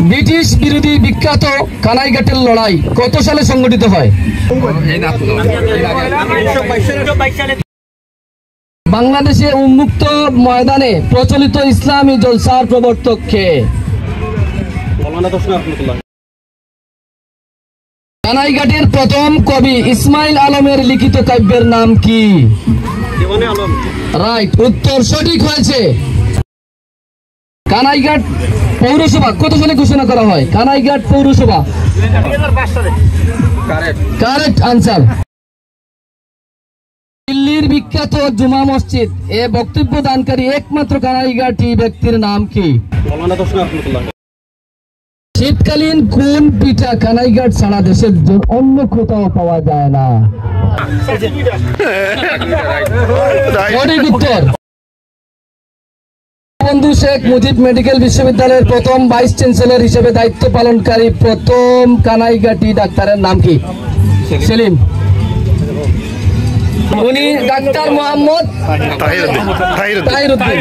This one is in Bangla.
ব্রিটিশ বিরোধী বিখ্যাত কানাইঘাটের লড়াই কত সালে সংগঠিত হয়? বাংলাদেশে উন্মুক্ত ময়দানে প্রচলিত ইসলামী জলসার প্রবর্তক কে? কানাইঘাটের প্রথম কবি ইসমাইল আলমের লিখিত কাব্যের নাম কি? রাইট, উত্তর সঠিক হয়েছে। কানাইঘাট পৌরসভা কত সালে ঘোষণা করা হয়? কানাইঘাট পৌরসভা কারেক্ট আনসার। দিল্লির বিখ্যাত জুমা মসজিদ এ বক্তব্য দানকারী একমাত্র কানাইঘাটি ব্যক্তির নাম কি? শীতকালীন কোন পিঠা কানাইঘাট সারা দেশের অন্য কোথাও পাওয়া যায় না? সঠিক উত্তর। বঙ্গবন্ধু শেখ মুজিব মেডিকেল বিশ্ববিদ্যালয়ের প্রথম ভাইস চ্যান্সেলর হিসেবে দায়িত্ব পালনকারী প্রথম কানাইঘাটি ডাক্তারের নাম কি? সেলিম। উনি ডাক্তার মোহাম্মদ তাহিরউদ্দিন।